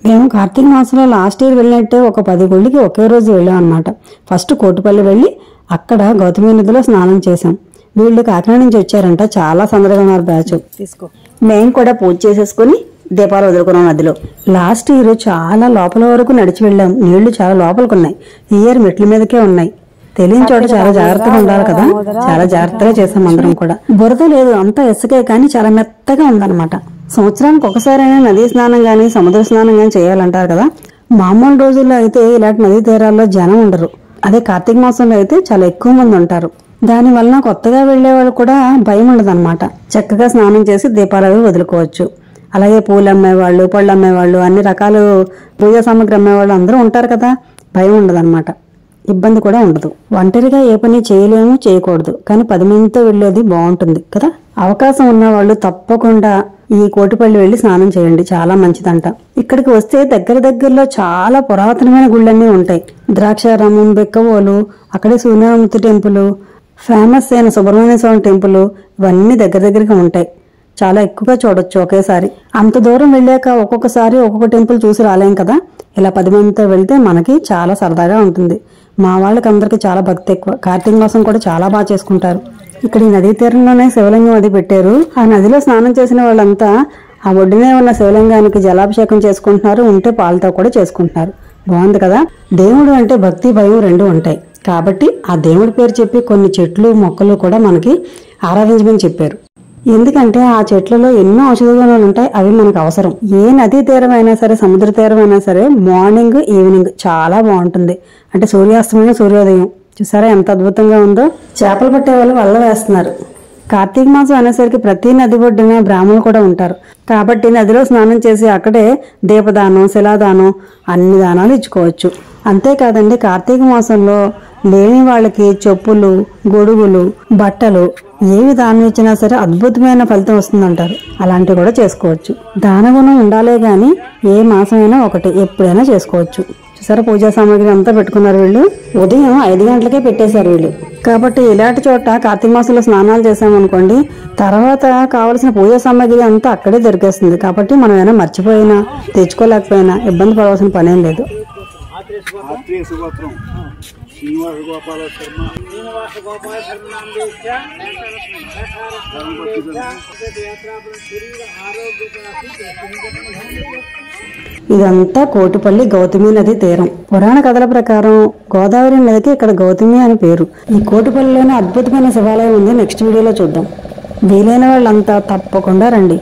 మేము కార్తీక మాసంలో last year వెళ్ళినట్టే ఒక 10 గుళ్ళకి ఒకే రోజు వెళ్ళాం అనమాట. ఫస్ట్ కోటిపల్లి వెళ్ళి అక్కడ గౌతమి నదిలో స్నానం చేసాం. వీళ్ళు కాకినాడ నుంచి వచ్చారంట, చాలా సందడిగా ఉన్నారు బ్యాచ్. తీసుకో. మేము కూడా పూజ చేసేసుకుని దీపాలు వదులుకున్నాం నదిలో. లాస్ట్ ఇయర్ చాలా లోపల వరకు నడిచి వెళ్ళాం. నీళ్లు చాలా లోపలికి ఉన్నాయి. ఈ ఇయర్ మెట్ల మీదకే ఉన్నాయి. తెలియని చోట చాలా జాగ్రత్తగా ఉండాలి కదా, చాలా జాగ్రత్తగా చేసాం అందరం కూడా. బురద లేదు, అంతా ఇసుకే, కానీ చాలా మెత్తగా ఉందన్నమాట. సంవత్సరానికి ఒకసారైనా నదీ స్నానం గాని సముద్ర స్నానం గాని చేయాలంటారు కదా. మామూలు రోజుల్లో అయితే ఇలాంటి నదీ తీరాల్లో జనం ఉండరు. అదే కార్తీక మాసంలో అయితే చాలా ఎక్కువ మంది ఉంటారు. దాని వలన కొత్తగా వెళ్లే వాళ్ళు కూడా భయం ఉండదు అనమాట. చక్కగా స్నానం చేసి దీపాలు అవి వదులుకోవచ్చు. అలాగే పూలు అమ్మేవాళ్ళు, పళ్ళు అమ్మేవాళ్ళు, అన్ని రకాలు పూజా సామాగ్రి అమ్మేవాళ్ళు అందరూ ఉంటారు కదా, భయం ఉండదు అనమాట. ఇబ్బంది కూడా ఉండదు. ఒంటరిగా ఏ పని చేయలేము, చేయకూడదు, కానీ 10 మందితో వెళ్ళేది బాగుంటుంది కదా. అవకాశం ఉన్న వాళ్ళు తప్పకుండా ఈ కోటిపల్లి వెళ్లి స్నానం చేయండి, చాలా మంచిదంట. ఇక్కడికి వస్తే దగ్గరలో చాలా పురాతనమైన గుళ్ళన్నీ ఉంటాయి. ద్రాక్షారామం, బెక్కవోలు, అక్కడే సూర్యనారాయణ టెంపుల్, ఫేమస్ అయిన సుబ్రహ్మణ్య స్వామి టెంపుల్, ఇవన్నీ దగ్గరగా ఉంటాయి. చాలా ఎక్కువగా చూడొచ్చు ఒకేసారి. అంత దూరం వెళ్ళాక ఒక్కొక్కసారి ఒక్కొక్క టెంపుల్ చూసి రాలేం కదా. ఇలా 10 మందితో వెళ్తే మనకి చాలా సరదాగా ఉంటుంది. మా వాళ్ళకి అందరికి చాలా భక్తి ఎక్కువ. కార్తీక మాసం కూడా చాలా బాగా చేసుకుంటారు. ఇక్కడ ఈ నదీ తీరంలోనే శివలింగం అది పెట్టారు. ఆ నదిలో స్నానం చేసిన వాళ్ళంతా ఆ ఒడ్డునే ఉన్న శివలింగానికి జలాభిషేకం చేసుకుంటున్నారు, ఉంటే పాలతో కూడా చేసుకుంటున్నారు. బాగుంది కదా. దేవుడు అంటే భక్తి భయం 2 ఉంటాయి కాబట్టి ఆ దేవుడి పేరు చెప్పి కొన్ని చెట్లు మొక్కలు కూడా మనకి ఆరాధించమని చెప్పారు. ఎందుకంటే ఆ చెట్లలో ఎన్నో ఔషధ గుణాలు ఉంటాయి, అవి మనకు అవసరం. ఏ నదీ తీరం అయినా సరే, సముద్ర తీరం అయినా సరే, మార్నింగ్ ఈవినింగ్ చాలా బాగుంటుంది. అంటే సూర్యాస్తమయం, సూర్యోదయం చూసారా ఎంత అద్భుతంగా ఉందో. చేపలు పట్టే వాళ్ళు వల్ల వేస్తున్నారు. కార్తీక మాసం అనేసరికి ప్రతి నది ఒడ్డున బ్రాహ్మణులు కూడా ఉంటారు కాబట్టి నదిలో స్నానం చేసి అక్కడే దీపదానం, శిలాదానం, అన్ని దానాలు ఇచ్చుకోవచ్చు. అంతేకాదండి, కార్తీక మాసంలో లేని వాళ్ళకి చెప్పులు, గొడుగులు, బట్టలు ఏవి దానం ఇచ్చినా సరే అద్భుతమైన ఫలితం వస్తుందంటారు. అలాంటివి కూడా చేసుకోవచ్చు. దానగుణం ఉండాలే గాని ఏ మాసమైనా ఒకటి, ఎప్పుడైనా చేసుకోవచ్చు. చూసారా పూజా సామాగ్రి అంతా పెట్టుకున్నారు వీళ్ళు. ఉదయం 5 గంటలకే పెట్టేశారు వీళ్ళు. కాబట్టి ఇలాంటి చోట కార్తీక మాసంలో స్నానాలు చేసామనుకోండి, తర్వాత కావలసిన పూజా సామాగ్రి అంతా అక్కడే దొరికేస్తుంది. కాబట్టి మనం ఏమైనా మర్చిపోయినా తెచ్చుకోలేకపోయినా ఇబ్బంది పడవలసిన పనేం లేదు. ఇదంతా కోటిపల్లి గౌతమి నది తీరం. పురాణ కథల ప్రకారం గోదావరి నదికి ఇక్కడ గౌతమి అని పేరు. ఈ కోటిపల్లిలోనే అద్భుతమైన శివాలయం ఉంది. నెక్స్ట్ వీడియోలో చూద్దాం. వీలైన వాళ్ళంతా తప్పకుండా రండి.